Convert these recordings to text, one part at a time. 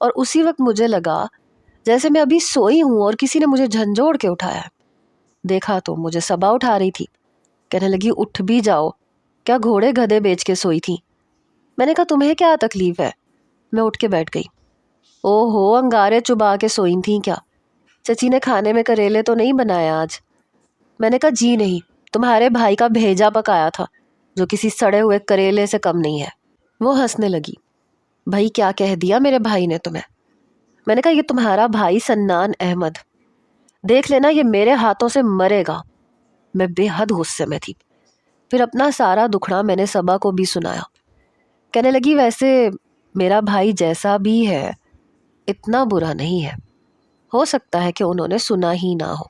اور اسی وقت مجھے لگا جیسے میں ابھی سوئی ہوں اور کسی نے مجھے جھنجھوڑ کے اٹھایا ہے۔ دیکھا تو مجھے صبا اٹھا رہی تھی، کہنے لگی اٹھ بھی جاؤ، کیا گھوڑے گدھے بیچ کے سوئی تھی؟ میں نے کہا تمہیں کیا تکلیف ہے؟ میں اٹھ کے بیٹھ گئی۔ او ہو، انگارے چبا کے سوئی تھیں کیا؟ چچی نے کھانے میں کریلے تو نہیں بنایا آج؟ میں نے کہا جی نہیں، تمہارے بھائی کا بھیجا پکایا تھا جو کسی سڑے ہوئے کریلے سے کم نہیں ہے۔ وہ ہنسنے لگی۔ بھائی کیا کہہ دیا میرے بھائی نے تمہیں؟ میں نے کہا یہ تمہارا بھائی سنان احمد، دیکھ لینا یہ میرے ہاتھوں سے مرے گا۔ میں بے حد غصے میں تھی۔ پھر اپنا سارا دکھڑا میں نے صبا کو بھی سنایا۔ کہنے لگی ویسے میرا بھائی جیسا بھی ہے اتنا برا نہیں ہے، ہو سکتا ہے کہ انہوں نے سنا ہی نہ ہو،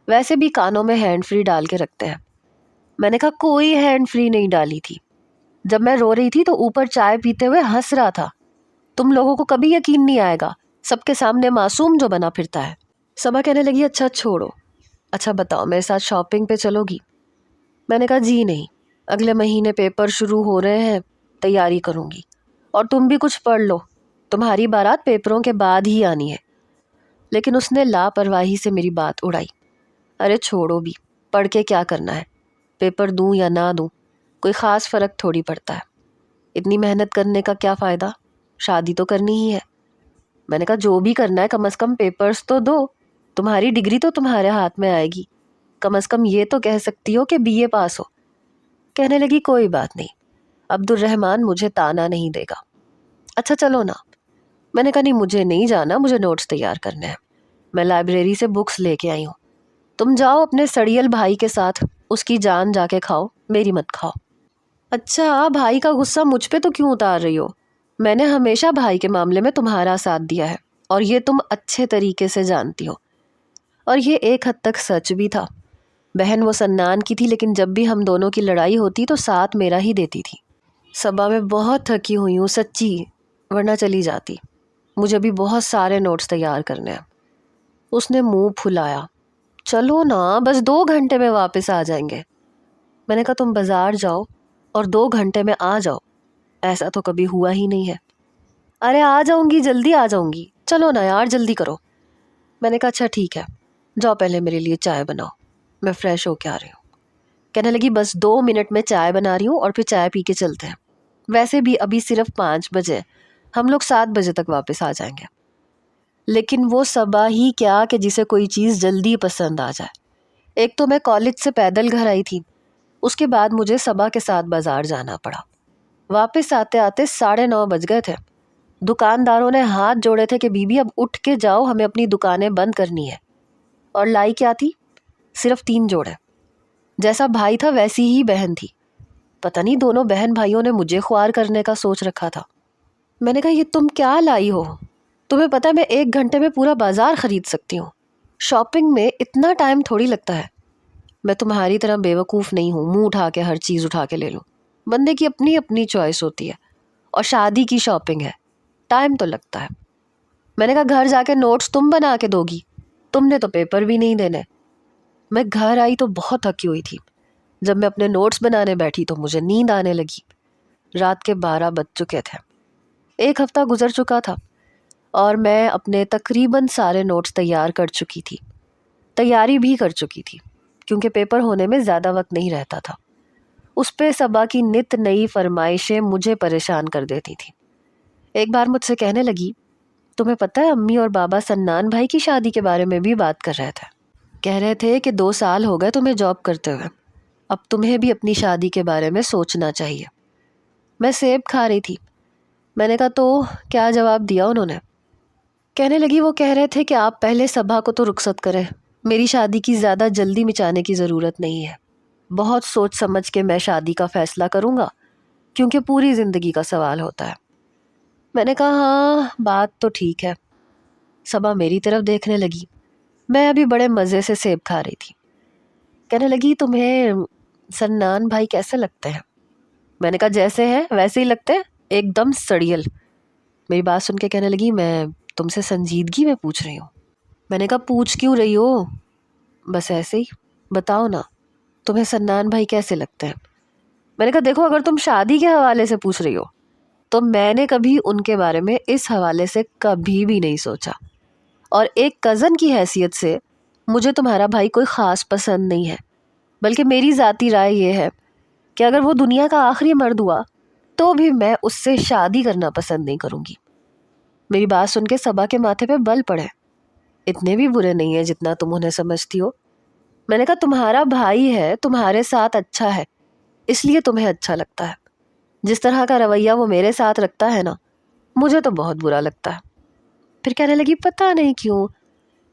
ویسے بھی کانوں میں ہینڈ فری ڈال کے رکھتے ہیں۔ میں نے کہا کوئی ہینڈ فری نہیں ڈالی تھی، جب میں رو رہی تھی تو اوپر چائے پیتے ہوئے ہنس رہا تھا۔ تم لوگوں کو کبھی یقین نہیں آئے گا، سب کے سامنے معصوم جو بنا پھرتا ہے۔ صبا کہنے لگی اچھا چھوڑو، اچھا بتاؤ میرے ساتھ شاپنگ پہ چلو گی؟ میں نے کہا جی نہیں، اگلے مہینے پیپر شروع ہو رہے ہیں، تیاری کروں گی، اور تم بھی کچھ پڑھ لو، تمہاری بارات پیپروں کے بعد ہی آنی ہے۔ لیکن اس نے لاپرواہی سے میری بات اڑائی۔ ارے چھوڑو بھی، پڑھ کے کیا کرنا ہے؟ پیپر دوں یا نہ دوں کوئی خاص فرق تھوڑی پڑتا ہے، اتنی محنت کرنے کا کیا فائدہ؟ شادی تو کرنی ہی ہے۔ میں نے کہا جو بھی کرنا ہے کم از کم پیپرز تو دو، تمہاری ڈگری تو تمہارے ہاتھ میں آئے گی، کم از کم یہ تو کہہ سکتی ہو کہ بی اے پاس ہو۔ کہنے لگی کوئی بات نہیں، عبد الرحمن مجھے تانا نہیں دے گا۔ اچھا چلو نا۔ میں نے کہا نہیں مجھے نہیں جانا، مجھے نوٹس تیار کرنے ہیں، میں لائبریری سے بکس لے کے آئی ہوں، تم جاؤ اپنے سڑیل بھائی کے ساتھ، اس کی جان جا کے کھاؤ، میری مت کھاؤ۔ اچھا بھائی کا غصہ مجھ پہ تو کیوں اتار رہی ہو؟ میں نے ہمیشہ بھائی کے معاملے میں تمہارا ساتھ دیا ہے اور یہ تم اچھے طریقے سے جانتی ہو، اور یہ ایک حد تک سچ بھی تھا۔ بہن وہ سنان کی تھی لیکن جب بھی ہم دونوں کی لڑائی ہوتی تو ساتھ میرا ہی دیتی تھی۔ صبا میں بہت تھکی ہوئی ہوں سچی، ورنہ چلی جاتی، مجھے بھی بہت سارے نوٹس تیار کرنے ہیں۔ اس نے منہ پھلایا۔ چلو نا، بس 2 گھنٹے میں واپس آ جائیں گے۔ میں نے کہا تم بازار جاؤ اور 2 گھنٹے میں آ جاؤ، ایسا تو کبھی ہوا ہی نہیں ہے۔ ارے آ جاؤں گی، جلدی آ جاؤں گی، چلو نا یار جلدی کرو۔ میں نے کہا اچھا ٹھیک ہے، جاؤ پہلے میرے لیے چائے بناؤ، میں فریش ہو کے آ رہی ہوں۔ کہنے لگی بس 2 منٹ میں چائے بنا رہی ہوں اور پھر چائے پی کے چلتے ہیں، ویسے بھی ابھی صرف 5 بجے، ہم لوگ 7 بجے تک واپس آ جائیں گے۔ لیکن وہ صبا ہی کیا کہ جسے کوئی چیز جلدی پسند آ جائے۔ ایک تو میں کالج سے پیدل گھر آئی تھی، اس کے بعد مجھے صبا کے ساتھ بازار جانا پڑا۔ واپس آتے آتے 9:30 بج گئے تھے۔ دکانداروں نے ہاتھ جوڑے تھے کہ بی بی اب اٹھ کے جاؤ، ہمیں اپنی دکانیں بند کرنی ہے۔ اور لائی کیا تھی؟ صرف 3 جوڑے۔ جیسا بھائی تھا ویسی ہی بہن تھی۔ پتہ نہیں دونوں بہن بھائیوں نے مجھے خوار کرنے کا سوچ رکھا تھا۔ میں نے کہا یہ تم کیا لائی ہو؟ تمہیں پتہ ہے میں 1 گھنٹے میں پورا بازار خرید سکتی ہوں، شاپنگ میں اتنا ٹائم تھوڑی لگتا ہے۔ میں تمہاری طرح بیوقوف نہیں ہوں منہ اٹھا کے ہر چیز اٹھا کے لے لوں، بندے کی اپنی اپنی چوائس ہوتی ہے، اور شادی کی شاپنگ ہے، ٹائم تو لگتا ہے۔ میں نے کہا گھر جا کے نوٹس تم بنا کے دو گی، تم نے تو پیپر بھی نہیں دینے۔ میں گھر آئی تو بہت تھکی ہوئی تھی۔ جب میں اپنے نوٹس بنانے بیٹھی تو مجھے نیند آنے لگی۔ رات کے 12 بج چکے تھے۔ 1 ہفتہ گزر چکا تھا اور میں اپنے تقریباً سارے نوٹس تیار کر چکی تھی، تیاری بھی کر چکی تھی کیونکہ پیپر ہونے میں زیادہ وقت نہیں رہتا تھا۔ اس پہ صبا کی نت نئی فرمائشیں مجھے پریشان کر دیتی تھیں۔ ایک بار مجھ سے کہنے لگی تمہیں پتہ ہے امی اور بابا سنان بھائی کی شادی کے بارے میں بھی بات کر رہے تھے، کہہ رہے تھے کہ 2 سال ہو گئے تمہیں جاب کرتے ہوئے، اب تمہیں بھی اپنی شادی کے بارے میں سوچنا چاہیے۔ میں سیب کھا رہی تھی۔ میں نے کہا تو کیا جواب دیا انہوں نے؟ کہنے لگی وہ کہہ رہے تھے کہ آپ پہلے صبا کو تو رخصت کریں، میری شادی کی زیادہ جلدی مچانے کی ضرورت نہیں ہے، بہت سوچ سمجھ کے میں شادی کا فیصلہ کروں گا کیونکہ پوری زندگی کا سوال ہوتا ہے۔ میں نے کہا ہاں بات تو ٹھیک ہے۔ صبا میری طرف دیکھنے لگی، میں ابھی بڑے مزے سے سیب کھا رہی تھی۔ کہنے لگی تمہیں سنان بھائی کیسے لگتے ہیں؟ میں نے کہا جیسے ہیں ویسے ہی لگتے ہیں، ایک دم سڑیل۔ میری بات سن کے کہنے لگی میں تم سے سنجیدگی میں پوچھ رہی ہوں۔ میں نے کہا پوچھ کیوں رہی ہو، بس ایسے ہی بتاؤ نا تمہیں سنان بھائی کیسے لگتے ہیں۔ میں نے کہا دیکھو اگر تم شادی کے حوالے سے پوچھ رہی ہو تو میں نے کبھی ان کے بارے میں اس حوالے سے کبھی بھی نہیں سوچا، اور ایک کزن کی حیثیت سے مجھے تمہارا بھائی کوئی خاص پسند نہیں ہے، بلکہ میری ذاتی رائے یہ ہے کہ اگر وہ دنیا کا آخری مرد ہوا تو بھی میں اس سے شادی کرنا پسند نہیں کروں گی۔ میری بات سن کے صبا کے ماتھے پہ بل پڑے۔ اتنے بھی برے نہیں ہیں جتنا تم انہیں سمجھتی ہو۔ میں نے کہا تمہارا بھائی ہے، تمہارے ساتھ اچھا ہے، اس لیے تمہیں اچھا لگتا ہے۔ جس طرح کا رویہ وہ میرے ساتھ رکھتا ہے نا، مجھے تو بہت برا لگتا ہے۔ پھر کہنے لگی پتہ نہیں کیوں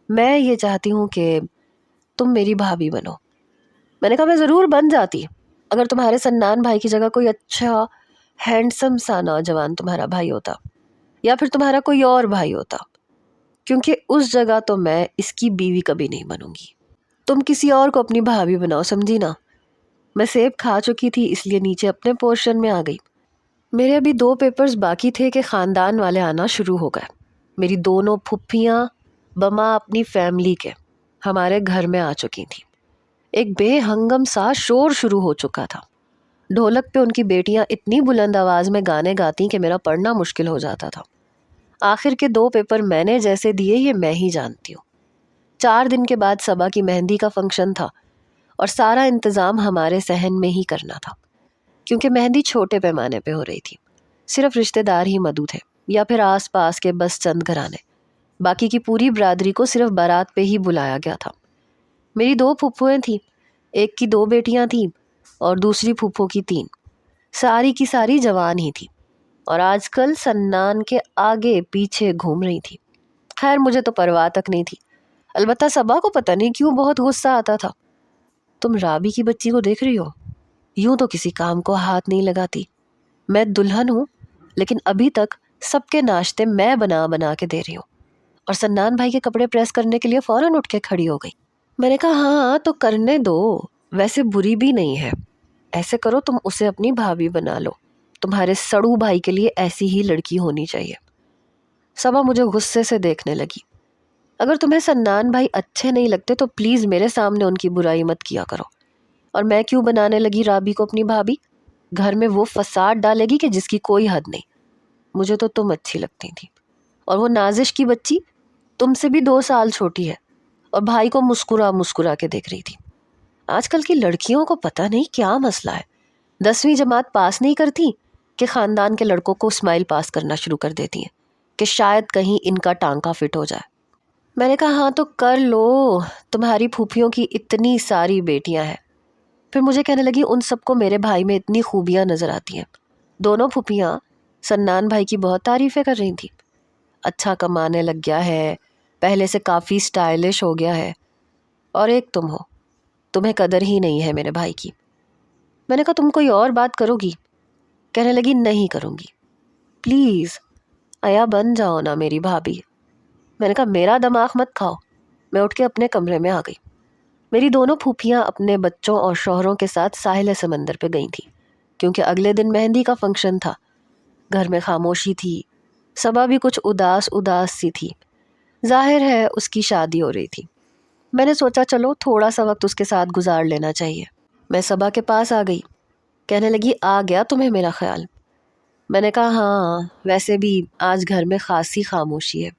میں یہ چاہتی ہوں کہ تم میری بھابھی بنو۔ میں نے کہا میں ضرور بن جاتی اگر تمہارے سنان بھائی کی جگہ کوئی اچھا ہینڈسم سا نوجوان تمہارا بھائی ہوتا، یا پھر تمہارا کوئی اور بھائی ہوتا، کیونکہ اس جگہ تو میں اس کی بیوی کبھی نہیں بنوں گی۔ تم کسی اور کو اپنی بھابھی بناؤ، سمجھی نا؟ میں سیب کھا چکی تھی اس لیے نیچے اپنے پورشن میں آ گئی۔ میرے ابھی 2 پیپرز باقی تھے کہ خاندان والے آنا شروع ہو گئے۔ میری دونوں پھپھیاں بما اپنی فیملی کے ہمارے گھر میں آ چکی تھیں۔ ایک بے ہنگم سا شور شروع ہو چکا تھا۔ ڈھولک پہ ان کی بیٹیاں اتنی بلند آواز میں گانے گاتی کہ میرا پڑھنا مشکل ہو جاتا تھا۔ آخر کے 2 پیپر میں نے جیسے دیے یہ میں ہی جانتی ہوں۔ 4 دن کے بعد صبا کی مہندی کا فنکشن تھا اور سارا انتظام ہمارے صحن میں ہی کرنا تھا، کیونکہ مہندی چھوٹے پیمانے پہ ہو رہی تھی۔ صرف رشتہ دار ہی مدعو تھے یا پھر آس پاس کے بس چند گھرانے، باقی کی پوری برادری کو صرف بارات پہ ہی بلایا گیا تھا۔ میری 2 پھپھویں تھیں، ایک کی 2 بیٹیاں تھیں اور دوسری پھپھو کی 3، ساری کی ساری جوان ہی تھی اور آج کل سنان کے آگے پیچھے گھوم رہی تھی۔ خیر مجھے تو پرواہ تک نہیں تھی، البتہ صبا کو پتہ نہیں کیوں بہت غصہ آتا تھا۔ تم رابی کی بچی کو دیکھ رہی ہو؟ یوں تو کسی کام کو ہاتھ نہیں لگاتی۔ میں دلہن ہوں لیکن ابھی تک سب کے ناشتے میں بنا بنا کے دے رہی ہوں، اور سنان بھائی کے کپڑے پریس کرنے کے لیے فوراً اٹھ کے کھڑی ہو گئی۔ میں نے کہا ہاں تو کرنے دو، ویسے بری بھی نہیں ہے۔ ایسے کرو تم اسے اپنی بھابھی بنا لو، تمہارے سڑو بھائی کے لیے ایسی ہی لڑکی ہونی چاہیے۔ صبا مجھے غصے سے دیکھنے لگی۔ اگر تمہیں سنان بھائی اچھے نہیں لگتے تو پلیز میرے سامنے ان کی برائی مت کیا کرو۔ اور میں کیوں بنانے لگی رابی کو اپنی بھابھی؟ گھر میں وہ فساد ڈالے گی کہ جس کی کوئی حد نہیں۔ مجھے تو تم اچھی لگتی تھی، اور وہ نازش کی بچی تم سے بھی 2 سال چھوٹی ہے اور بھائی کو مسکرا مسکرا کے دیکھ رہی تھی۔ آج کل کی لڑکیوں کو پتہ نہیں کیا مسئلہ ہے، 10ویں جماعت پاس نہیں کرتی کہ خاندان کے لڑکوں کو اسمائل پاس کرنا شروع کر دیتی ہیں کہ شاید کہیں ان کا ٹانکا فٹ ہو جائے۔ میں نے کہا ہاں تو کر لو، تمہاری پھوپھیوں کی اتنی ساری بیٹیاں ہیں۔ پھر مجھے کہنے لگی ان سب کو میرے بھائی میں اتنی خوبیاں نظر آتی ہیں۔ دونوں پھوپھیاں سنان بھائی کی بہت تعریفیں کر رہی تھیں، اچھا کمانے لگ گیا ہے، پہلے سے کافی سٹائلش ہو گیا ہے، اور ایک تم ہو، تمہیں قدر ہی نہیں ہے میرے بھائی کی۔ میں نے کہا تم کوئی اور بات کرو گی؟ کہنے لگی نہیں کروں گی، پلیز آیا بن جاؤ نا میری بھابھی۔ میں نے کہا میرا دماغ مت کھاؤ۔ میں اٹھ کے اپنے کمرے میں آ گئی۔ میری دونوں پھوپھیاں اپنے بچوں اور شوہروں کے ساتھ ساحل سمندر پہ گئی تھیں، کیونکہ اگلے دن مہندی کا فنکشن تھا۔ گھر میں خاموشی تھی، صبا بھی کچھ اداس اداس سی تھی، ظاہر ہے اس کی شادی ہو رہی تھی۔ میں نے سوچا چلو تھوڑا سا وقت اس کے ساتھ گزار لینا چاہیے۔ میں صبا کے پاس آ گئی، کہنے لگی آ گیا تمہیں میرا خیال؟ میں نے کہا ہاں، ویسے بھی آج گھر میں خاصی خاموشی ہے۔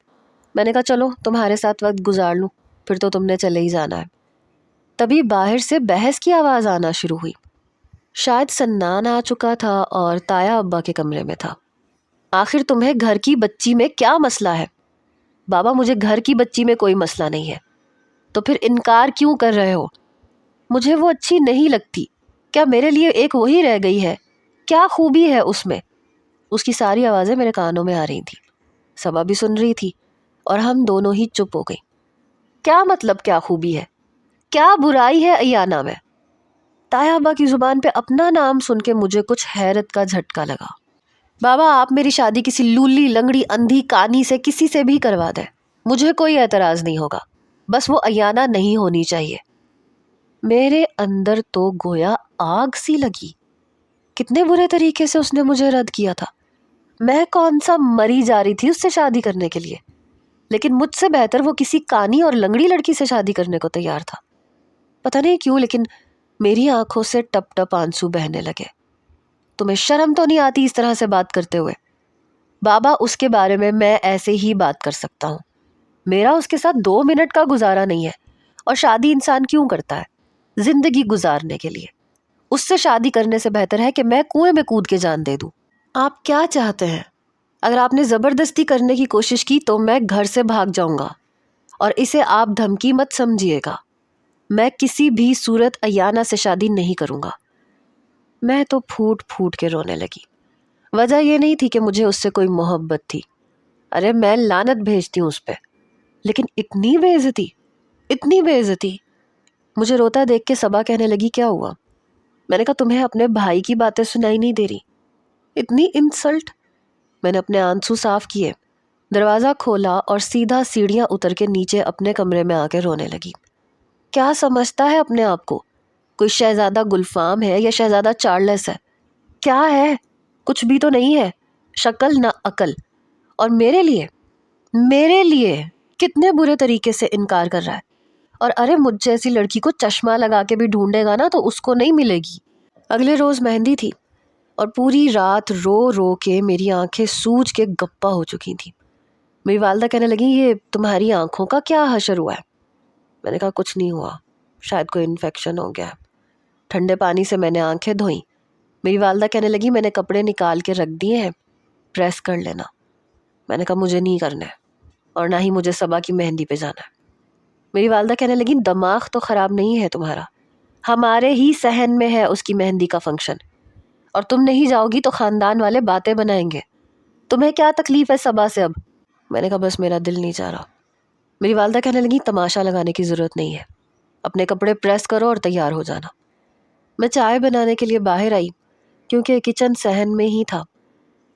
میں نے کہا چلو تمہارے ساتھ وقت گزار لوں، پھر تو تم نے چلے ہی جانا ہے۔ تبھی باہر سے بحث کی آواز آنا شروع ہوئی۔ شاید سنان آ چکا تھا اور تایا ابا کے کمرے میں تھا۔ آخر تمہیں گھر کی بچی میں کیا مسئلہ ہے؟ بابا مجھے گھر کی بچی میں کوئی مسئلہ نہیں ہے، تو پھر انکار کیوں کر رہے ہو؟ مجھے وہ اچھی نہیں لگتی، کیا میرے لیے ایک وہی رہ گئی ہے؟ کیا خوبی ہے اس میں؟ اس کی ساری آوازیں میرے کانوں میں آ رہی تھیں۔ صبا بھی سن رہی تھی اور ہم دونوں ہی چپ ہو گئی۔ کیا مطلب کیا خوبی ہے؟ کیا برائی ہے ایانا میں؟ تایا ابا کی زبان پہ اپنا نام سن کے مجھے کچھ حیرت کا جھٹکا لگا۔ بابا آپ میری شادی کسی لولی لنگڑی اندھی کانی سے کسی سے بھی کروا دیں، مجھے کوئی اعتراض نہیں ہوگا، بس وہ ایانا نہیں ہونی چاہیے۔ میرے اندر تو گویا آگ سی لگی۔ کتنے برے طریقے سے اس نے مجھے رد کیا تھا۔ میں کون سا مری جا رہی تھی اس سے شادی کرنے کے لیے، لیکن مجھ سے بہتر وہ کسی کانی اور لنگڑی لڑکی سے شادی کرنے کو تیار تھا۔ پتہ نہیں کیوں لیکن میری آنکھوں سے ٹپ ٹپ آنسو بہنے لگے۔ تمہیں شرم تو نہیں آتی اس طرح سے بات کرتے ہوئے؟ بابا اس کے بارے میں ایسے ہی بات کر سکتا ہوں. میرا اس کے ساتھ 2 منٹ کا گزارا نہیں ہے. اور شادی انسان کیوں کرتا ہے؟ زندگی گزارنے کے لیے. اس سے شادی کرنے سے بہتر ہے کہ میں کنویں میں کود کے جان دے دوں. آپ کیا چاہتے ہیں؟ اگر آپ نے زبردستی کرنے کی کوشش کی تو میں گھر سے بھاگ جاؤں گا. اور اسے آپ دھمکی مت سمجھیے گا. میں کسی بھی صورت ایانا سے شادی نہیں کروں گا. میں تو پھوٹ پھوٹ کے رونے لگی. وجہ یہ نہیں تھی کہ مجھے اس سے کوئی محبت تھی. ارے میں لعنت بھیجتی ہوں اس پہ. لیکن اتنی بے عزتی، اتنی بے عزتی. مجھے روتا دیکھ کے صبا کہنے لگی کیا ہوا؟ میں نے کہا تمہیں اپنے بھائی کی باتیں سنائی نہیں دے رہی؟ اتنی انسلٹ. میں نے اپنے آنسو صاف کیے، دروازہ کھولا اور سیدھا سیڑھیاں اتر کے نیچے اپنے کمرے میں آ کے رونے لگی. کیا سمجھتا ہے اپنے آپ کو؟ کوئی شہزادہ گلفام ہے یا شہزادہ چارلس ہے؟ کیا ہے؟ کچھ بھی تو نہیں ہے. شکل نہ عقل. اور میرے لیے کتنے برے طریقے سے انکار کر رہا ہے. اور ارے مجھ جیسی لڑکی کو چشمہ لگا کے بھی ڈھونڈے گا نا تو اس کو نہیں ملے گی. اگلے روز مہندی تھی اور پوری رات رو رو کے میری آنکھیں سوج کے گپا ہو چکی تھیں. میری والدہ کہنے لگی یہ تمہاری آنکھوں کا کیا حشر ہوا ہے؟ میں نے کہا کچھ نہیں ہوا، شاید کوئی انفیکشن ہو گیا. ٹھنڈے پانی سے میں نے آنکھیں دھوئیں. میری والدہ کہنے لگی میں نے کپڑے نکال کے رکھ دیے ہیں، پریس کر لینا. میں نے کہا مجھے نہیں کرنا ہے اور نہ ہی مجھے صبا کی مہندی پہ جانا ہے. میری والدہ کہنے لگی دماغ تو خراب نہیں ہے تمہارا، ہمارے ہی صحن میں ہے اس کی مہندی کا فنکشن، اور تم نہیں جاؤ گی تو خاندان والے باتیں بنائیں گے. تمہیں کیا تکلیف ہے صبا سے اب؟ میں نے کہا بس میرا دل نہیں چاہ رہا. میری والدہ کہنے لگی تماشا لگانے کی ضرورت نہیں ہے، اپنے کپڑے پریس کرو اور تیار ہو جانا. میں چائے بنانے کے لیے باہر آئی کیونکہ کچن صحن میں ہی تھا.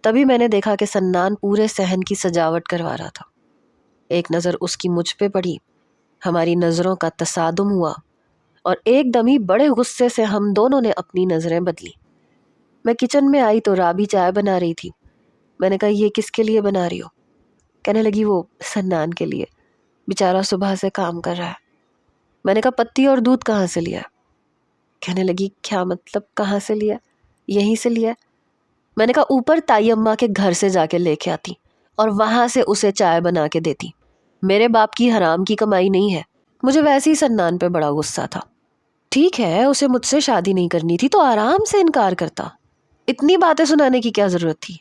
تبھی میں نے دیکھا کہ سنان پورے صحن کی سجاوٹ کروا رہا تھا. ایک نظر اس کی مجھ پہ پڑی، ہماری نظروں کا تصادم ہوا اور ایک دم ہی بڑے غصے سے ہم دونوں نے اپنی نظریں بدلی. میں کچن میں آئی تو رابی چائے بنا رہی تھی. میں نے کہا یہ کس کے لیے بنا رہی ہو؟ کہنے لگی وہ سنان کے لیے، بیچارہ صبح سے کام کر رہا ہے. میں نے کہا پتی اور دودھ کہاں سے لیا؟ کہنے لگی کیا مطلب کہاں سے لیا؟ یہیں سے لیا. میں نے کہا اوپر تائی اماں کے گھر سے جا کے لے کے آتی اور وہاں سے اسے چائے بنا کے دیتی. میرے باپ کی حرام کی کمائی نہیں ہے. مجھے ویسے ہی سنان پہ بڑا غصہ تھا. ٹھیک ہے اسے مجھ سے شادی نہیں کرنی تھی تو آرام سے انکار کرتا، اتنی باتیں سنانے کی کیا ضرورت تھی؟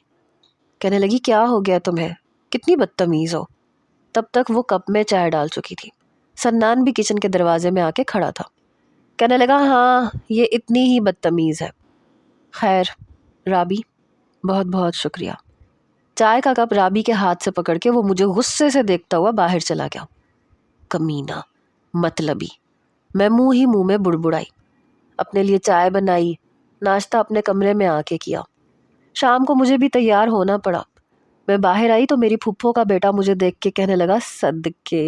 کہنے لگی کیا ہو گیا تمہیں، کتنی بدتمیز ہو. تب تک وہ کپ میں چائے ڈال چکی تھی. سنان بھی کچن کے دروازے میں آ کے کھڑا تھا. کہنے لگا ہاں یہ اتنی ہی بدتمیز ہے. خیر رابی، بہت بہت شکریہ. چائے کا کپ رابی کے ہاتھ سے پکڑ کے وہ مجھے غصے سے دیکھتا ہوا باہر چلا گیا. کمینہ، مطلبی. میں منہ میں بڑبڑائی. اپنے لیے چائے بنائی، ناشتہ اپنے کمرے میں آ کے کیا. شام کو مجھے بھی تیار ہونا پڑا. میں باہر آئی تو میری پھپھو کا بیٹا مجھے دیکھ کے کہنے لگا صدقے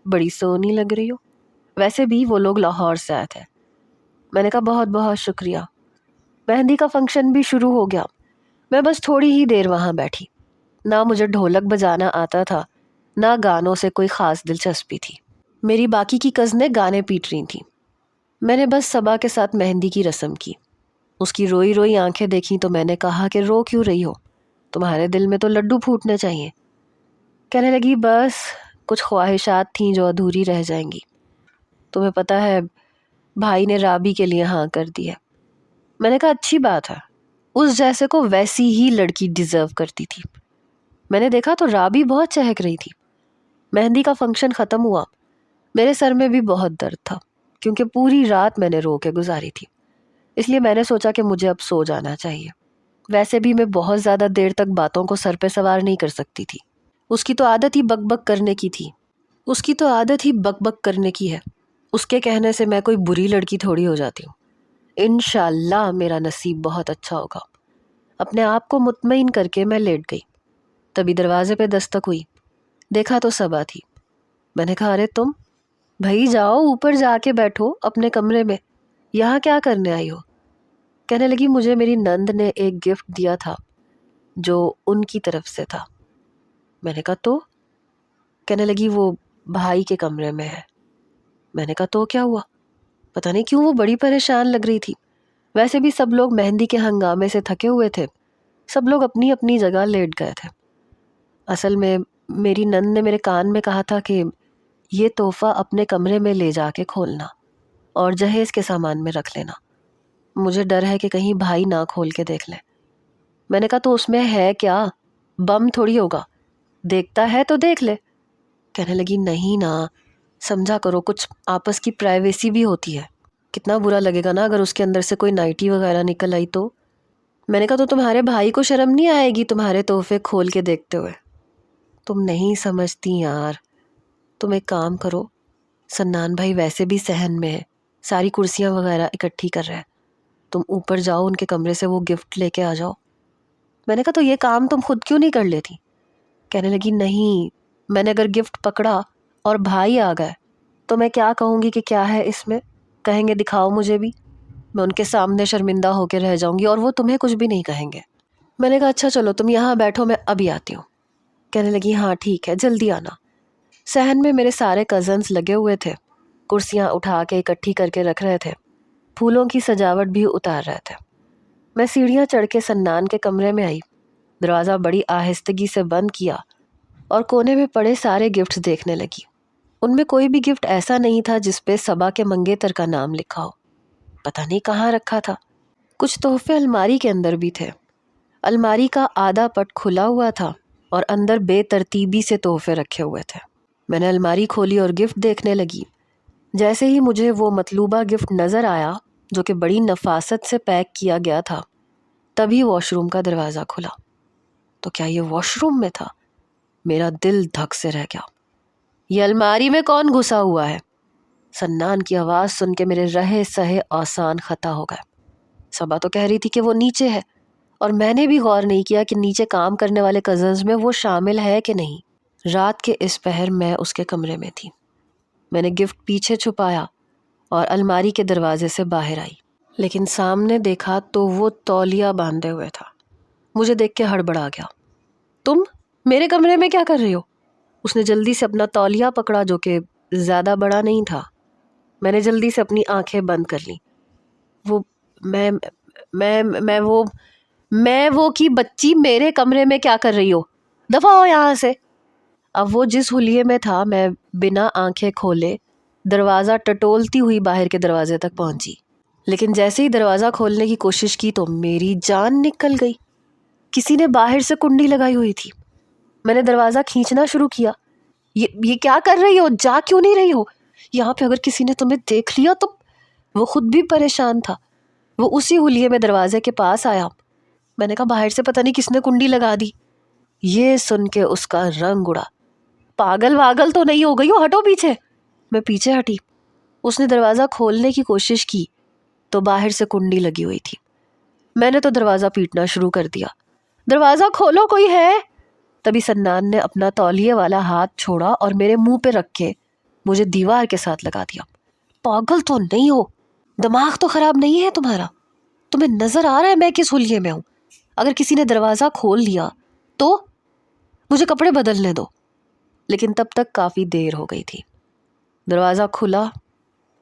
بڑی سونی لگ رہی ہو. ویسے بھی وہ لوگ لاہور سے آئے تھے. میں نے کہا بہت بہت شکریہ. مہندی کا فنکشن بھی شروع ہو گیا. میں بس تھوڑی ہی دیر وہاں بیٹھی. نہ مجھے ڈھولک بجانا آتا تھا، نہ گانوں سے کوئی خاص دلچسپی تھی. میری باقی کی کزنیں گانے پیٹ رہی تھیں. میں نے بس صبا کے ساتھ مہندی کی رسم کی. اس کی روئی روئی آنکھیں دیکھیں تو میں نے کہا کہ رو کیوں رہی ہو؟ تمہارے دل میں تو لڈو پھوٹنے چاہیے. کہنے لگی بس کچھ خواہشات تھیں جو ادھوری رہ جائیں گی. تمہیں پتہ ہے بھائی نے رابی کے لیے ہاں کر دی ہے. میں نے کہا اچھی بات ہے، اس جیسے کو ویسی ہی لڑکی ڈیزرو کرتی تھی. میں نے دیکھا تو رابی بہت چہک رہی تھی. مہندی کا فنکشن ختم ہوا. میرے سر میں بھی بہت درد تھا کیونکہ پوری رات میں نے رو کے گزاری تھی. اس لیے میں نے سوچا کہ مجھے اب سو جانا چاہیے. ویسے بھی میں بہت زیادہ دیر تک باتوں کو سر پہ سوار نہیں کر سکتی تھی. اس کی تو عادت ہی بک بک کرنے کی تھی. اس کے کہنے سے میں کوئی بری لڑکی تھوڑی ہو جاتی ہوں. انشاءاللہ میرا نصیب بہت اچھا ہوگا. اپنے آپ کو مطمئن کر کے میں لیٹ گئی. تبھی دروازے پہ دستک ہوئی. دیکھا تو صبا تھی. میں نے کہا ارے تم بھائی جاؤ اوپر جا کے بیٹھو اپنے کمرے میں، یہاں کیا کرنے آئی ہو؟ کہنے لگی مجھے میری نند نے ایک گفٹ دیا تھا جو ان کی طرف سے تھا. میں نے کہا تو؟ کہنے لگی وہ بھائی کے کمرے میں ہے. میں نے کہا تو کیا ہوا؟ پتہ نہیں کیوں وہ بڑی پریشان لگ رہی تھی. ویسے بھی سب لوگ مہندی کے ہنگامے سے تھکے ہوئے تھے. سب لوگ اپنی اپنی جگہ لیٹ گئے تھے۔ اصل میں میری نند نے میرے کان میں کہا تھا کہ یہ تحفہ اپنے کمرے میں لے جا کے کھولنا اور جہیز کے سامان میں رکھ لینا، مجھے ڈر ہے کہ کہیں بھائی نہ کھول کے دیکھ لیں۔ میں نے کہا تو اس میں ہے کیا، بم تھوڑی ہوگا، دیکھتا ہے تو دیکھ لے۔ کہنے لگی نہیں نا، سمجھا کرو، کچھ آپس کی پرائیویسی بھی ہوتی ہے، کتنا برا لگے گا نا اگر اس کے اندر سے کوئی نائٹی وغیرہ نکل آئی تو۔ میں نے کہا تو تمہارے بھائی کو شرم نہیں آئے گی تمہارے تحفے کھول کے دیکھتے ہوئے؟ تم نہیں سمجھتی یار، تم ایک کام کرو، سنان بھائی ویسے بھی صحن میں ہے، ساری کرسیاں وغیرہ اکٹھی کر رہے ہیں، تم اوپر جاؤ ان کے کمرے سے وہ گفٹ لے کے آ جاؤ۔ میں نے کہا تو یہ کام تم خود کیوں نہیں کر لیتی؟ کہنے لگی نہیں، میں نے اگر گفٹ پکڑا اور بھائی آ گئے تو میں کیا کہوں گی کہ کیا ہے اس میں، کہیں گے دکھاؤ مجھے بھی، میں ان کے سامنے شرمندہ ہو کے رہ جاؤں گی اور وہ تمہیں کچھ بھی نہیں کہیں گے۔ میں نے کہا اچھا چلو تم یہاں بیٹھو، میں ابھی آتی ہوں۔ کہنے لگی ہاں ٹھیک ہے، جلدی آنا۔ صحن میں میرے سارے کزنز لگے ہوئے تھے، کرسیاں اٹھا کے اکٹھی کر کے رکھ رہے تھے، پھولوں کی سجاوٹ بھی اتار رہے تھے۔ میں سیڑھیاں چڑھ کے سنان کے کمرے میں آئی، دروازہ بڑی آہستگی سے بند کیا اور کونے میں پڑے سارے گفٹس دیکھنے لگی۔ ان میں کوئی بھی گفٹ ایسا نہیں تھا جس پہ صبا کے منگیتر کا نام لکھا ہو، پتہ نہیں کہاں رکھا تھا۔ کچھ تحفے الماری کے اندر بھی تھے، الماری کا آدھا پٹ کھلا ہوا تھا اور اندر بے ترتیبی سے تحفے رکھے ہوئے تھے۔ میں نے الماری کھولی اور گفٹ دیکھنے لگی۔ جیسے ہی مجھے وہ مطلوبہ گفٹ نظر آیا جو کہ بڑی نفاست سے پیک کیا گیا تھا، تبھی واش روم کا دروازہ کھلا۔ تو کیا یہ واش روم میں تھا؟ میرا دل دھک سے رہ گیا۔ یہ الماری میں کون گھسا ہوا ہے؟ سنان کی آواز سن کے میرے رہے سہے آسان خطا ہو گئے۔ صبا تو کہہ رہی تھی کہ وہ نیچے ہے، اور میں نے بھی غور نہیں کیا کہ نیچے کام کرنے والے کزنز میں وہ شامل ہے کہ نہیں۔ رات کے اس پہر میں اس کے کمرے میں تھی۔ میں نے گفٹ پیچھے چھپایا اور الماری کے دروازے سے باہر آئی، لیکن سامنے دیکھا تو وہ تولیہ باندھے ہوئے تھا۔ مجھے دیکھ کے ہڑبڑا گیا۔ تم میرے کمرے میں کیا کر رہی ہو؟ اس نے جلدی سے اپنا تولیہ پکڑا جو کہ زیادہ بڑا نہیں تھا۔ میں نے جلدی سے اپنی آنکھیں بند کر لیں۔ وہ میں وہ کی بچی میرے کمرے میں کیا کر رہی ہو؟ دفع ہو یہاں سے۔ اب وہ جس حلیے میں تھا میں بنا آنکھیں کھولے دروازہ ٹٹولتی ہوئی باہر کے دروازے تک پہنچی، لیکن جیسے ہی دروازہ کھولنے کی کوشش کی تو میری جان نکل گئی۔ کسی نے باہر سے کنڈی لگائی ہوئی تھی۔ میں نے دروازہ کھینچنا شروع کیا۔ یہ کیا کر رہی ہو؟ جا کیوں نہیں رہی ہو؟ یہاں پہ اگر کسی نے تمہیں دیکھ لیا تو۔ وہ خود بھی پریشان تھا۔ وہ اسی حلیے میں دروازے کے پاس آیا۔ میں نے کہا باہر سے پتہ نہیں کس نے کنڈی لگا دی۔ یہ سن کے اس کا رنگ اڑا۔ پاگل واگل تو نہیں ہو گئی ہو؟ ہٹو پیچھے۔ میں پیچھے ہٹی۔ اس نے دروازہ کھولنے کی کوشش کی تو باہر سے کنڈی لگی ہوئی تھی۔ میں نے تو دروازہ پیٹنا شروع کر دیا، دروازہ کھولو، کوئی ہے۔ تبھی سنان نے اپنا تولیے والا ہاتھ چھوڑا اور میرے منہ پہ رکھ کے مجھے دیوار کے ساتھ لگا دیا۔ پاگل تو نہیں ہو؟ دماغ تو خراب نہیں ہے تمہارا؟ تمہیں نظر آ رہا ہے میں کس حلیے میں ہوں؟ اگر کسی نے دروازہ کھول لیا تو مجھے کپڑے بدلنے دو۔ لیکن تب تک کافی دیر ہو گئی تھی۔ دروازہ کھلا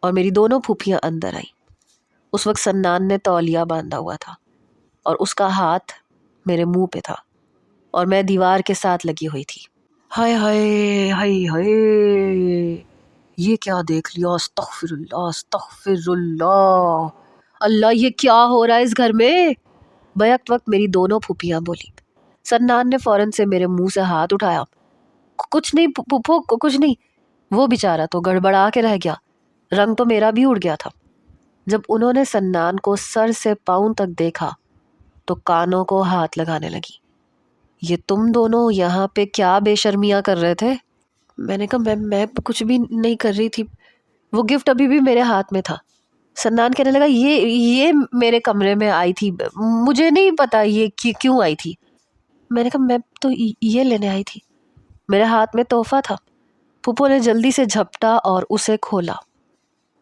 اور میری دونوں پھوپھیاں اندر آئیں۔ اس وقت سنان نے تولیہ باندھا ہوا تھا اور اس کا ہاتھ میرے منہ پہ تھا اور میں دیوار کے ساتھ لگی ہوئی تھی۔ ہائے ہائے ہائے ہائے، یہ کیا دیکھ لیا؟ استغفر اللہ استغفر اللہ، اللہ یہ کیا ہو رہا ہے اس گھر میں؟ بیک وقت میری دونوں پھوپھیاں بولی۔ سنان نے فوراً سے میرے منہ سے ہاتھ اٹھایا۔ کچھ نہیں پھوپھو، کچھ نہیں۔ وہ بیچارہ تو گڑبڑا کے رہ گیا، رنگ تو میرا بھی اڑ گیا تھا۔ جب انہوں نے سنان کو سر سے پاؤں تک دیکھا تو کانوں کو ہاتھ لگانے لگی۔ یہ تم دونوں یہاں پہ کیا بے شرمیاں کر رہے تھے؟ میں نے کہا میں کچھ بھی نہیں کر رہی تھی، وہ گفٹ ابھی بھی میرے ہاتھ میں تھا۔ سنان کہنے لگا یہ میرے کمرے میں آئی تھی، مجھے نہیں پتا یہ کیوں آئی تھی۔ میں نے کہا میں تو یہ لینے آئی تھی، میرے ہاتھ میں تحفہ تھا۔ پھوپھو نے جلدی سے جھپٹا اور اسے کھولا،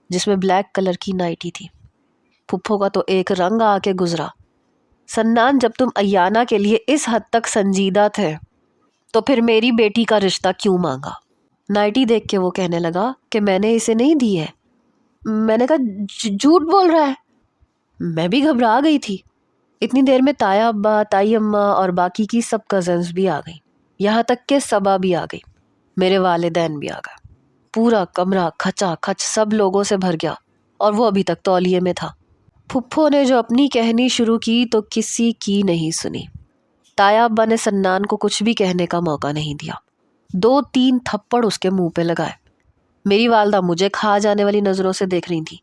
جس میں بلیک کلر کی نائٹی تھی۔ پھوپھو کا تو ایک رنگ آ کے گزرا۔ سنان جب تم ایانہ کے لیے اس حد تک سنجیدہ تھے تو پھر میری بیٹی کا رشتہ کیوں مانگا؟ نائٹی دیکھ کے وہ کہنے لگا کہ میں نے اسے نہیں دی ہے۔ میں نے کہا جھوٹ بول رہا ہے۔ میں بھی گھبرا گئی تھی۔ اتنی دیر میں تایا ابا، تائی اماں اور باقی کی سب کزنز بھی آ گئیں، یہاں تک کہ صبا بھی آ گئی، میرے والدین بھی آ گئے۔ پورا کمرہ کھچا کھچ سب لوگوں سے بھر گیا اور وہ ابھی تک تولیے میں تھا۔ پھپھو نے جو اپنی کہنی شروع کی تو کسی کی نہیں سنی۔ تایا ابا نے سنان کو کچھ بھی کہنے کا موقع نہیں دیا، 2-3 تھپڑ اس کے منہ پہ لگائے۔ میری والدہ مجھے کھا جانے والی نظروں سے دیکھ رہی تھی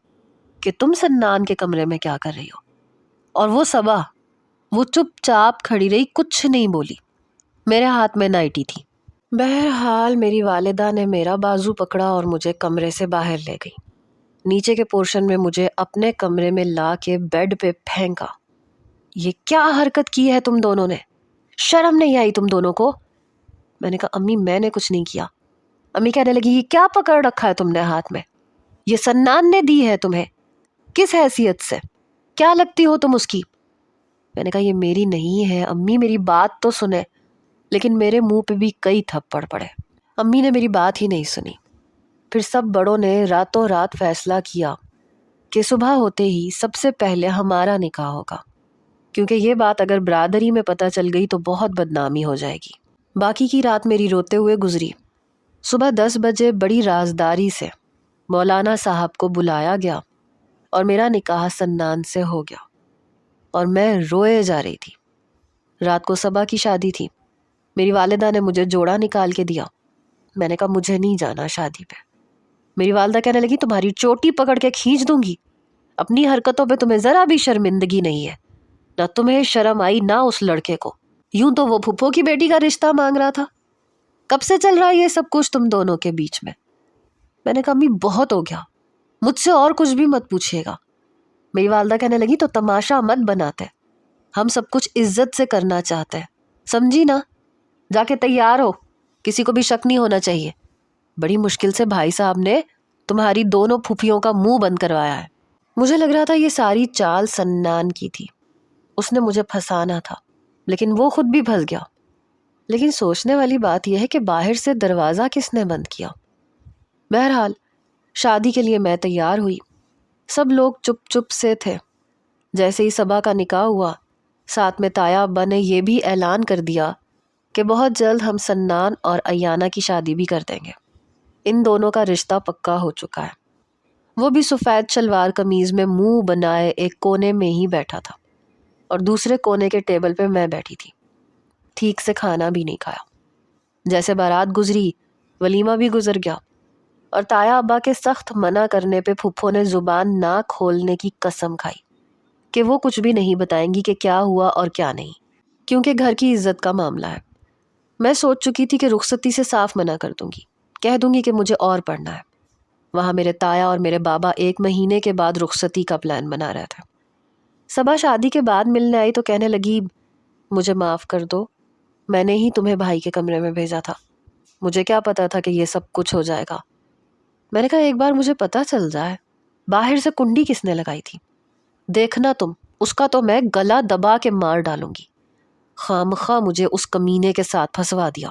کہ تم سنان کے کمرے میں کیا کر رہی ہو، اور وہ صبا، وہ چپ چاپ کھڑی رہی، کچھ نہیں بولی۔ میرے ہاتھ میں نائٹی تھی۔ بہرحال میری والدہ نے میرا بازو پکڑا اور مجھے کمرے سے باہر لے گئی۔ نیچے کے پورشن میں مجھے اپنے کمرے میں لا کے بیڈ پہ پھینکا۔ یہ کیا حرکت کی ہے تم دونوں نے؟ شرم نہیں آئی تم دونوں کو؟ میں نے کہا امی میں نے کچھ نہیں کیا۔ امی کہنے لگی یہ کیا پکڑ رکھا ہے تم نے ہاتھ میں؟ یہ سنان نے دی ہے تمہیں، کس حیثیت سے؟ کیا لگتی ہو تم اس کی؟ میں نے کہا یہ میری نہیں ہے امی، میری بات تو سنیں، لیکن میرے منہ پہ بھی کئی تھپڑ پڑے۔ امی نے میری بات ہی نہیں سنی۔ پھر سب بڑوں نے راتوں رات فیصلہ کیا کہ صبح ہوتے ہی سب سے پہلے ہمارا نکاح ہوگا، کیونکہ یہ بات اگر برادری میں پتہ چل گئی تو بہت بدنامی ہو جائے گی۔ باقی کی رات میری روتے ہوئے گزری۔ صبح 10 بجے بڑی رازداری سے مولانا صاحب کو بلایا گیا اور میرا نکاح سنان سے ہو گیا، اور میں روئے جا رہی تھی۔ رات کو صبا کی شادی تھی۔ میری والدہ نے مجھے جوڑا نکال کے دیا۔ میں نے کہا مجھے نہیں جانا شادی پہ۔ میری والدہ کہنے لگی تمہاری چوٹی پکڑ کے کھینچ دوں گی، اپنی حرکتوں پہ تمہیں ذرا بھی شرمندگی نہیں ہے، نہ تمہیں شرم آئی نہ اس لڑکے کو۔ یوں تو وہ پھپھو کی بیٹی کا رشتہ مانگ رہا تھا، کب سے چل رہا ہے یہ سب کچھ تم دونوں کے بیچ میں؟ میں نے کہا امی بہت ہو گیا، مجھ سے اور کچھ بھی مت پوچھیے گا۔ میری والدہ کہنے لگی تو تماشا مت بناتے، ہم سب کچھ عزت سے کرنا چاہتے ہیں، سمجھی نا؟ جا کے تیار ہو، کسی کو بھی شک نہیں ہونا چاہیے۔ بڑی مشکل سے بھائی صاحب نے تمہاری دونوں پھوپھیوں کا منہ بند کروایا ہے۔ مجھے لگ رہا تھا یہ ساری چال سنان کی تھی، اس نے مجھے پھنسانا تھا، لیکن وہ خود بھی پھنس گیا۔ لیکن سوچنے والی بات یہ ہے کہ باہر سے دروازہ کس نے بند کیا؟ بہرحال شادی کے لیے میں تیار ہوئی۔ سب لوگ چپ چپ سے تھے۔ جیسے ہی صبا کا نکاح ہوا، ساتھ میں تایا ابا نے یہ بھی اعلان کر دیا کہ بہت جلد ہم سنان اور ایانا کی شادی بھی کر دیں گے۔ ان دونوں کا رشتہ پکا ہو چکا ہے۔ وہ بھی سفید شلوار قمیض میں منہ بنائے ایک کونے میں ہی بیٹھا تھا، اور دوسرے کونے کے ٹیبل پہ میں بیٹھی تھی۔ ٹھیک سے کھانا بھی نہیں کھایا۔ جیسے بارات گزری، ولیمہ بھی گزر گیا، اور تایا ابا کے سخت منع کرنے پہ پھپھو نے زبان نہ کھولنے کی قسم کھائی کہ وہ کچھ بھی نہیں بتائیں گی کہ کیا ہوا اور کیا نہیں، کیونکہ گھر کی عزت کا معاملہ ہے۔ میں سوچ چکی تھی کہ رخصتی سے صاف منع کر دوں گی، کہہ دوں گی کہ مجھے اور پڑھنا ہے۔ وہاں میرے تایا اور میرے بابا 1 مہینے کے بعد رخصتی کا پلان بنا رہے تھے۔ صبا شادی کے بعد ملنے آئی تو کہنے لگی مجھے معاف کر دو، میں نے ہی تمہیں بھائی کے کمرے میں بھیجا تھا، مجھے کیا پتا تھا کہ یہ سب کچھ ہو جائے گا۔ میں نے کہا ایک بار مجھے پتا چل جائے باہر سے کنڈی کس نے لگائی تھی، دیکھنا تم، اس کا تو میں گلا دبا کے مار ڈالوں گی۔ خامخواہ مجھے اس کمینے کے ساتھ پھنسوا دیا۔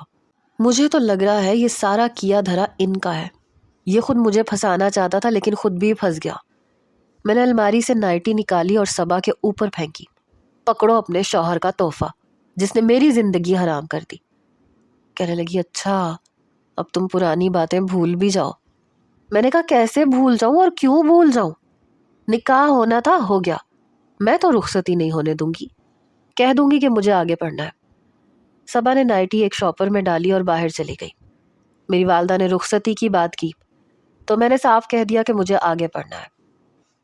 مجھے تو لگ رہا ہے یہ سارا کیا دھرا ان کا ہے، یہ خود مجھے پھنسانا چاہتا تھا لیکن خود بھی پھنس گیا۔ میں نے الماری سے نائٹی نکالی اور صبا کے اوپر پھینکی۔ پکڑو اپنے شوہر کا تحفہ جس نے میری زندگی حرام کر دی۔ کہنے لگی اچھا اب تم پرانی باتیں بھول بھی جاؤ۔ میں نے کہا کیسے بھول جاؤں اور کیوں بھول جاؤں؟ نکاح ہونا تھا، ہو گیا، میں تو رخصتی نہیں ہونے دوں گی، کہہ دوں گی کہ مجھے آگے پڑھنا ہے۔ صبا نے نائٹی ایک شاپر میں ڈالی اور باہر چلی گئی۔ میری والدہ نے رخصتی کی بات کی تو میں نے صاف کہہ دیا کہ مجھے آگے پڑھنا ہے۔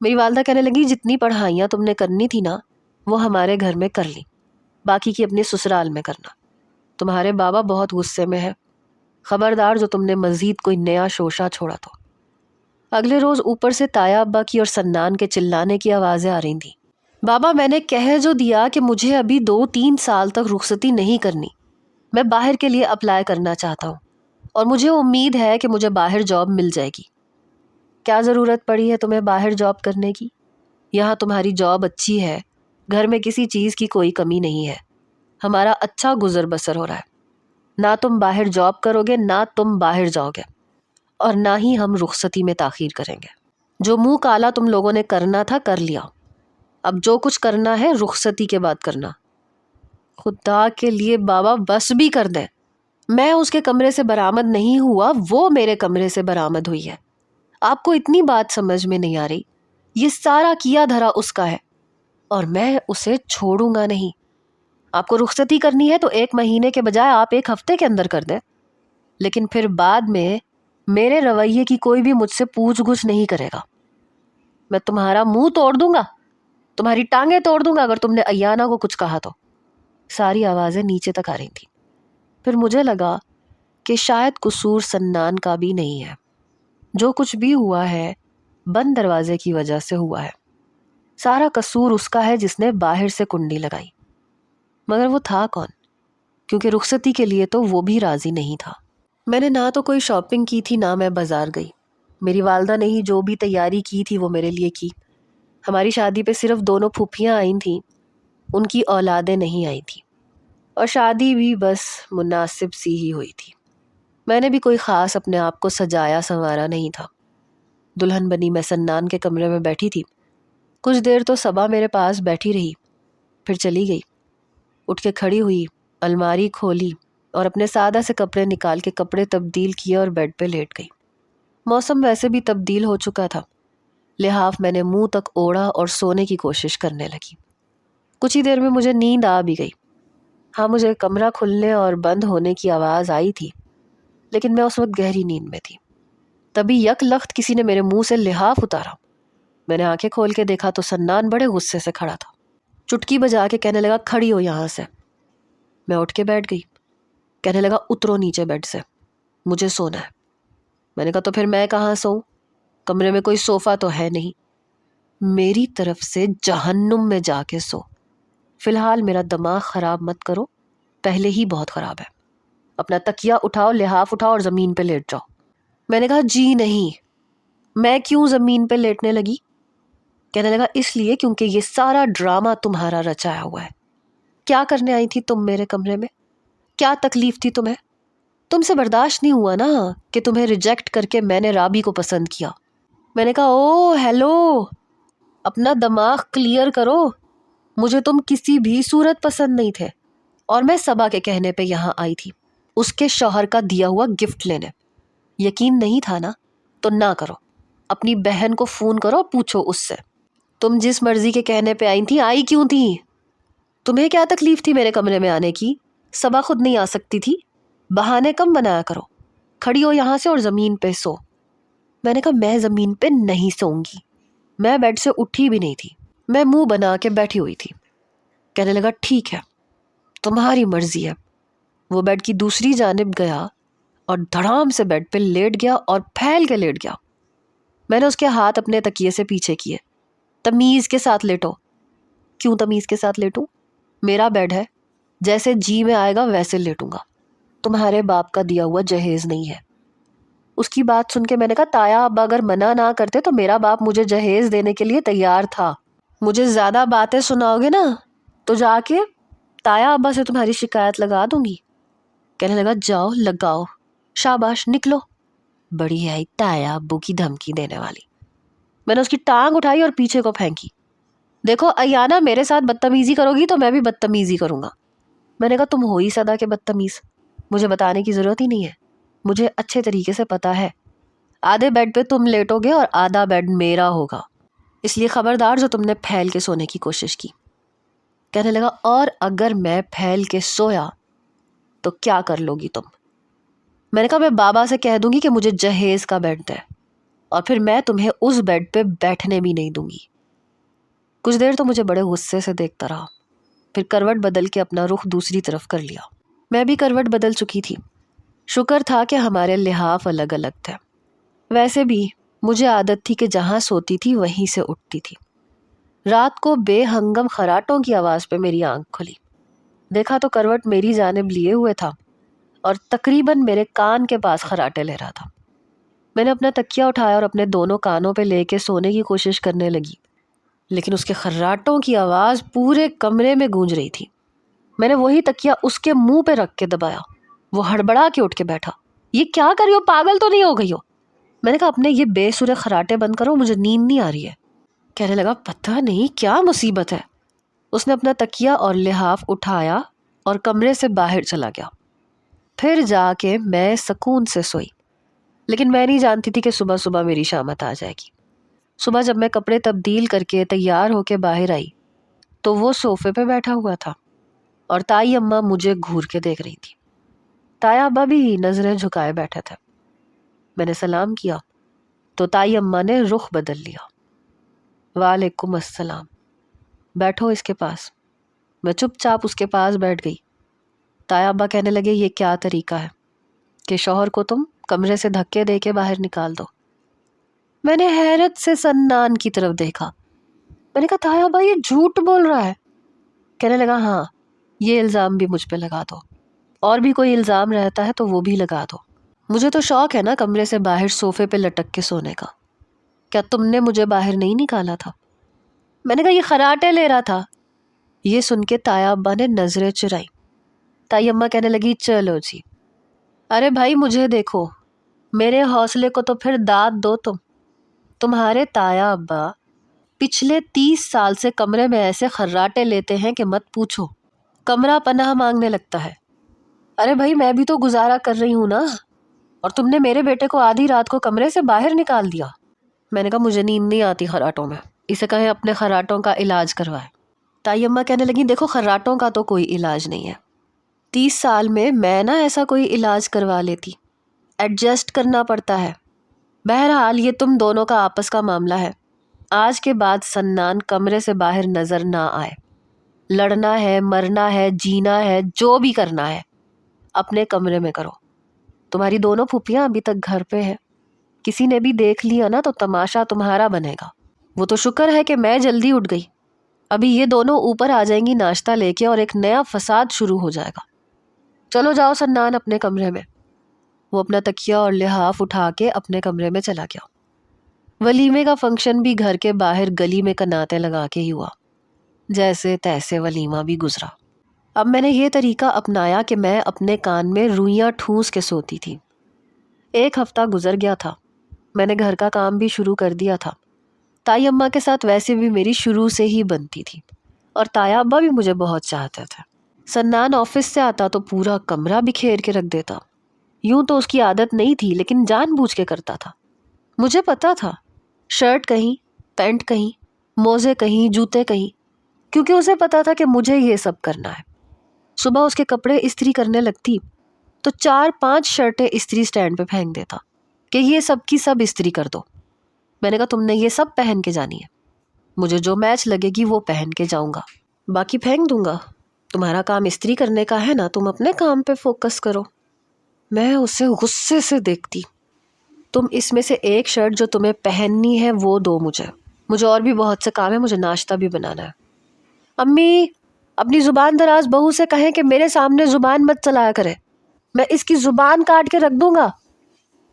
میری والدہ کہنے لگی جتنی پڑھائیاں تم نے کرنی تھی نا وہ ہمارے گھر میں کر لی، باقی کی اپنے سسرال میں کرنا۔ تمہارے بابا بہت غصے میں ہے، خبردار جو تم نے مزید کوئی نیا شوشہ چھوڑا تو۔ اگلے روز اوپر سے تایا ابا کی اور سنان کے چلانے کی آوازیں آ رہی تھیں۔ بابا میں نے کہہ جو دیا کہ مجھے ابھی 2-3 سال تک رخصتی نہیں کرنی، میں باہر کے لیے اپلائی کرنا چاہتا ہوں اور مجھے امید ہے کہ مجھے باہر جاب مل جائے گی۔ کیا ضرورت پڑی ہے تمہیں باہر جاب کرنے کی؟ یہاں تمہاری جاب اچھی ہے، گھر میں کسی چیز کی کوئی کمی نہیں ہے، ہمارا اچھا گزر بسر ہو رہا ہے، نہ تم باہر جاب کرو گے نہ تم باہر جاؤ گے، اور نہ ہی ہم رخصتی میں تاخیر کریں گے۔ جو منہ کالا تم لوگوں نے کرنا تھا کر لیا، اب جو کچھ کرنا ہے رخصتی کے بعد کرنا۔ خدا کے لیے بابا بس بھی کر دیں، میں اس کے کمرے سے برآمد نہیں ہوا، وہ میرے کمرے سے برآمد ہوئی ہے۔ آپ کو اتنی بات سمجھ میں نہیں آ رہی؟ یہ سارا کیا دھرا اس کا ہے اور میں اسے چھوڑوں گا نہیں۔ آپ کو رخصتی کرنی ہے تو 1 مہینے کے بجائے آپ 1 ہفتے کے اندر کر دیں، لیکن پھر بعد میں میرے رویے کی کوئی بھی مجھ سے پوچھ گچھ نہیں کرے گا۔ میں تمہارا منہ توڑ دوں گا، تمہاری ٹانگیں توڑ دوں گا اگر تم نے ایانا کو کچھ کہا تو۔ ساری آوازیں نیچے تک آ رہی تھیں۔ پھر مجھے لگا کہ شاید قصور سنان کا بھی نہیں ہے، جو کچھ بھی ہوا ہے بند دروازے کی وجہ سے ہوا ہے۔ سارا قصور اس کا ہے جس نے باہر سے کنڈی لگائی۔ مگر وہ تھا کون؟ کیونکہ رخصتی کے لیے تو وہ بھی راضی نہیں تھا۔ میں نے نہ تو کوئی شاپنگ کی تھی، نہ میں بازار گئی۔ میری والدہ نے ہی جو بھی تیاری کی تھی وہ میرے لیے کی۔ ہماری شادی پہ صرف 2 پھوپھیاں آئی تھیں، ان کی اولادیں نہیں آئی تھیں، اور شادی بھی بس مناسب سی ہی ہوئی تھی۔ میں نے بھی کوئی خاص اپنے آپ کو سجایا سنوارا نہیں تھا۔ دلہن بنی میں سنان کے کمرے میں بیٹھی تھی۔ کچھ دیر تو صبا میرے پاس بیٹھی رہی، پھر چلی گئی۔ اٹھ کے کھڑی ہوئی، الماری کھولی اور اپنے سادہ سے کپڑے نکال کے کپڑے تبدیل کیے اور بیڈ پہ لیٹ گئی۔ موسم ویسے بھی تبدیل ہو چکا تھا، لحاف میں نے منہ تک اوڑھا اور سونے کی کوشش کرنے لگی۔ کچھ ہی دیر میں مجھے نیند آ بھی گئی۔ ہاں، مجھے کمرہ کھلنے اور بند ہونے کی آواز آئی تھی، لیکن میں اس وقت گہری نیند میں تھی۔ تبھی یک لخت کسی نے میرے منہ سے لحاف اتارا۔ میں نے آنکھیں کھول کے دیکھا تو سنان بڑے غصے سے کھڑا تھا۔ چٹکی بجا کے کہنے لگا، کھڑی ہو یہاں سے۔ میں اٹھ کے بیٹھ گئی۔ کہنے لگا، اترو نیچے بیڈ سے، مجھے سونا ہے۔ میں نے کہا، تو پھر میں کہاں سوؤں؟ کمرے میں کوئی صوفہ تو ہے نہیں۔ میری طرف سے جہنم میں جا کے سو۔ فی الحال میرا دماغ خراب مت کرو، پہلے ہی بہت خراب ہے۔ اپنا تکیہ اٹھاؤ، لحاف اٹھاؤ اور زمین پہ لیٹ جاؤ۔ میں نے کہا، جی نہیں۔ میں کیوں زمین پہ لیٹنے لگی؟ کہنے لگا، اس لیے کیونکہ یہ سارا ڈرامہ تمہارا رچایا ہوا ہے۔ کیا کرنے آئی تھی تم میرے کمرے میں؟ کیا تکلیف تھی تمہیں؟ تم سے برداشت نہیں ہوا نا کہ تمہیں ریجیکٹ کر کے میں نے رابی کو پسند کیا۔ میں نے کہا، او ہیلو، اپنا دماغ کلیئر کرو، مجھے تم کسی بھی صورت پسند نہیں تھے، اور میں صبا کے کہنے پہ یہاں آئی تھی، اس کے شوہر کا دیا ہوا گفٹ لینے۔ یقین نہیں تھا نا تو نہ کرو، اپنی بہن کو فون کرو، پوچھو اس سے۔ تم جس مرضی کے کہنے پہ آئی تھی، آئی کیوں تھی؟ تمہیں کیا تکلیف تھی میرے کمرے میں آنے کی؟ صبا خود نہیں آ سکتی تھی؟ بہانے کم بنایا کرو۔ کھڑی ہو یہاں سے اور زمین پہ سو۔ میں نے کہا، میں زمین پہ نہیں سوؤں گی۔ میں بیڈ سے اٹھی بھی نہیں تھی، میں منہ بنا کے بیٹھی ہوئی تھی۔ کہنے لگا، ٹھیک ہے، تمہاری مرضی ہے۔ وہ بیڈ کی دوسری جانب گیا اور دھڑام سے بیڈ پہ لیٹ گیا اور پھیل کے لیٹ گیا۔ میں نے اس کے ہاتھ اپنے تکیے سے پیچھے کیے۔ تمیز کے ساتھ لیٹو۔ کیوں تمیز کے ساتھ لیٹوں؟ میرا بیڈ ہے، جیسے جی میں آئے گا ویسے لیٹوں گا۔ تمہارے باپ کا دیا ہوا جہیز نہیں ہے۔ اس کی بات سن کے میں نے کہا، تایا ابا اگر منع نہ کرتے تو میرا باپ مجھے جہیز دینے کے لیے تیار تھا۔ مجھے زیادہ باتیں سناؤ گے نا تو جا کے تایا ابا سے تمہاری شکایت لگا دوں گی۔ کہنے لگا، جاؤ لگاؤ، شاباش، نکلو۔ بڑی ہے تایا ابو کی دھمکی دینے والی۔ میں نے اس کی ٹانگ اٹھائی اور پیچھے کو پھینکی۔ دیکھو ایانا، میرے ساتھ بدتمیزی کرو گی تو میں بھی بدتمیزی کروں گا۔ میں نے کہا، تم ہو ہی صدا کے بدتمیز، مجھے بتانے کی ضرورت ہی نہیں ہے، مجھے اچھے طریقے سے پتا ہے۔ آدھے بیڈ پہ تم لیٹو گے اور آدھا بیڈ میرا ہوگا، اس لیے خبردار جو تم نے پھیل کے سونے کی کوشش کی۔ کہنے لگا، اور اگر میں پھیل کے سویا تو کیا کر لو گی تم؟ میں نے کہا، میں بابا سے کہہ دوں گی کہ مجھے جہیز کا بیڈ دے، اور پھر میں تمہیں اس بیڈ پہ بیٹھنے بھی نہیں دوں گی۔ کچھ دیر تو مجھے بڑے غصے سے دیکھتا رہا، پھر کروٹ بدل کے اپنا رخ دوسری طرف کر لیا۔ میں بھی کروٹ بدل چکی تھی۔ شکر تھا کہ ہمارے لحاف الگ الگ تھے۔ ویسے بھی مجھے عادت تھی کہ جہاں سوتی تھی وہیں سے اٹھتی تھی۔ رات کو بے ہنگم خراٹوں کی آواز پہ میری آنکھ کھلی۔ دیکھا تو کروٹ میری جانب لیے ہوئے تھا اور تقریباً میرے کان کے پاس خراٹے لے رہا تھا۔ میں نے اپنا تکیہ اٹھایا اور اپنے دونوں کانوں پہ لے کے سونے کی کوشش کرنے لگی، لیکن اس کے خراٹوں کی آواز پورے کمرے میں گونج رہی تھی۔ میں نے وہی تکیہ اس کے منہ پہ رکھ کے دبایا۔ وہ ہڑبڑا کے اٹھ کے بیٹھا۔ یہ کیا کر رہی ہو؟ پاگل تو نہیں ہو گئی ہو؟ میں نے کہا، اپنے یہ بے سرے خراٹے بند کرو، مجھے نیند نہیں آ رہی ہے۔ کہنے لگا پتہ نہیں کیا مصیبت ہے۔ اس نے اپنا تکیہ اور لحاف اٹھایا اور کمرے سے باہر چلا گیا۔ پھر جا کے میں سکون سے سوئی، لیکن میں نہیں جانتی تھی کہ صبح صبح میری شامت آ جائے گی۔ صبح جب میں کپڑے تبدیل کر کے تیار ہو کے باہر آئی تو وہ صوفے پہ بیٹھا ہوا تھا اور تائی اماں مجھے گھور کے دیکھ رہی تھی۔ تایا ابا بھی نظریں جھکائے بیٹھے تھے۔ میں نے سلام کیا تو تائی اماں نے رخ بدل لیا۔ وعلیکم السلام، بیٹھو اس کے پاس۔ میں چپ چاپ اس کے پاس بیٹھ گئی۔ تایا ابا کہنے لگے یہ کیا طریقہ ہے کہ شوہر کو تم کمرے سے دھکے دے کے باہر نکال دو؟ میں نے حیرت سے سنان کی طرف دیکھا۔ میں نے کہا تایا ابا یہ جھوٹ بول رہا ہے۔ کہنے لگا ہاں، یہ الزام بھی مجھ پہ لگا دو، اور بھی کوئی الزام رہتا ہے تو وہ بھی لگا دو۔ مجھے تو شوق ہے نا کمرے سے باہر صوفے پہ لٹک کے سونے کا، کیا تم نے مجھے باہر نہیں نکالا تھا؟ میں نے کہا یہ خراٹے لے رہا تھا۔ یہ سن کے تایا ابا نے نظریں چرائی۔ تائی اماں کہنے لگی چلو جی، ارے بھائی مجھے دیکھو، میرے حوصلے کو تو پھر داد دو تمہارے تایا ابا پچھلے 30 سال سے کمرے میں ایسے خراٹے لیتے ہیں کہ مت پوچھو، کمرہ پناہ مانگنے لگتا ہے۔ ارے بھائی میں بھی تو گزارا کر رہی ہوں نا، اور تم نے میرے بیٹے کو آدھی رات کو کمرے سے باہر نکال دیا۔ میں نے کہا مجھے نیند نہیں آتی خراٹوں میں، اسے کہیں اپنے خراٹوں کا علاج کروائے۔ تائی اماں کہنے لگی دیکھو خراٹوں کا تو کوئی علاج نہیں ہے، 30 سال میں نا ایسا کوئی علاج کروا لیتی، ایڈجسٹ کرنا پڑتا ہے۔ بہرحال یہ تم دونوں کا آپس کا معاملہ ہے، آج کے بعد سنان کمرے سے باہر نظر نہ آئے۔ لڑنا ہے، مرنا ہے، جینا ہے، جو بھی کرنا ہے اپنے کمرے میں کرو۔ تمہاری دونوں پھوپھیاں ابھی تک گھر پہ ہے، کسی نے بھی دیکھ لیا نا تو تماشا تمہارا بنے گا۔ وہ تو شکر ہے کہ میں جلدی اٹھ گئی، ابھی یہ دونوں اوپر آ جائیں گی ناشتہ لے کے اور ایک نیا فساد شروع ہو جائے گا۔ چلو جاؤ سنان اپنے کمرے میں۔ وہ اپنا تکیہ اور لحاف اٹھا کے اپنے کمرے میں چلا گیا۔ ولیمے کا فنکشن بھی گھر کے باہر گلی میں کناتے لگا کے ہی ہوا، جیسے تیسے ولیمہ بھی گزرا۔ اب میں نے یہ طریقہ اپنایا کہ میں اپنے کان میں روئیاں ٹھونس کے سوتی تھی۔ 1 ہفتہ گزر گیا تھا، میں نے گھر کا کام بھی شروع کر دیا تھا۔ تائی اماں کے ساتھ ویسے بھی میری شروع سے ہی بنتی تھی، اور تایا ابا بھی مجھے بہت چاہتے تھے۔ سنان آفس سے آتا تو پورا کمرہ بکھیر کے رکھ دیتا۔ یوں تو اس کی عادت نہیں تھی، لیکن جان بوجھ کے کرتا تھا۔ مجھے پتا تھا، شرٹ کہیں، پینٹ کہیں، موزے کہیں، جوتے کہیں، کیونکہ اسے پتا تھا کہ مجھے یہ سب کرنا ہے۔ صبح اس کے کپڑے استری کرنے لگتی تو 4-5 شرٹیں استری سٹینڈ پہ پھینک دیتا کہ یہ سب کی سب استری کر دو۔ میں نے کہا تم نے یہ سب پہن کے جانی ہے، مجھے جو میچ لگے گی وہ پہن کے جاؤں گا، باقی پھینک دوں گا۔ تمہارا کام استری کرنے کا ہے نا، تم اپنے کام پہ فوکس کرو۔ میں اسے غصے سے دیکھتی، تم اس میں سے ایک شرٹ جو تمہیں پہننی ہے وہ دو مجھے اور بھی بہت سے کام ہے، مجھے ناشتہ بھی بنانا ہے۔ امی اپنی زبان دراز بہو سے کہیں کہ میرے سامنے زبان مت چلایا کرے، میں اس کی زبان کاٹ کے رکھ دوں گا۔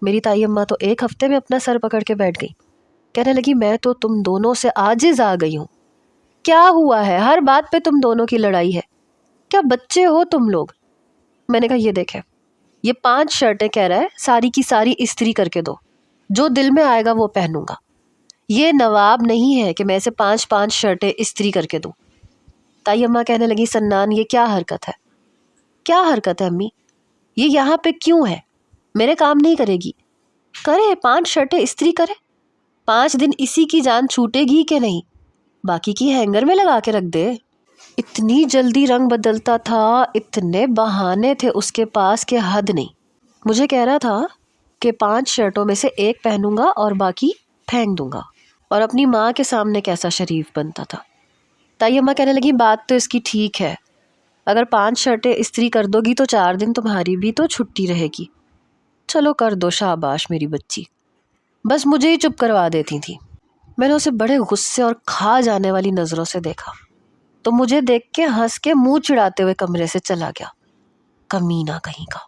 میری تائی اماں تو 1 ہفتے میں اپنا سر پکڑ کے بیٹھ گئی، کہنے لگی میں تو تم دونوں سے عاجز آ گئی ہوں، کیا ہوا ہے ہر بات پہ تم دونوں کی لڑائی ہے، کیا بچے ہو تم لوگ؟ میں نے کہا یہ دیکھیں، یہ 5 شرٹیں کہہ رہا ہے ساری کی ساری استری کر کے دو، جو دل میں آئے گا وہ پہنوں گا۔ یہ نواب نہیں ہے کہ میں اسے 5 شرٹیں استری کر کے دوں۔ تائی اماں کہنے لگی سنان یہ کیا حرکت ہے؟ کیا حرکت ہے امی؟ یہ یہاں پہ کیوں ہے؟ میرے کام نہیں کرے گی؟ کرے، 5 شرٹیں استری کرے، 5 دن اسی کی جان چھوٹے گی کہ نہیں، باقی کی ہینگر میں لگا کے رکھ دے۔ اتنی جلدی رنگ بدلتا تھا، اتنے بہانے تھے اس کے پاس کہ حد نہیں۔ مجھے کہہ رہا تھا کہ 5 شرٹوں میں سے ایک پہنوں گا اور باقی پھینک دوں گا، اور اپنی ماں کے سامنے کیسا شریف بنتا تھا۔ تائی اماں کہنے لگی بات تو اس کی ٹھیک ہے، اگر 5 شرٹیں استری کر دو گی تو 4 دن تمہاری بھی تو چھٹی رہے گی۔ چلو کر دو، شاباش میری بچی، بس مجھے ہی چپ کروا دیتی تھی۔ میں نے اسے بڑے غصے اور کھا جانے والی نظروں سے دیکھا تو مجھے دیکھ کے ہنس کے منہ چڑھاتے ہوئے کمرے سے چلا گیا۔ کمینہ کہیں کا۔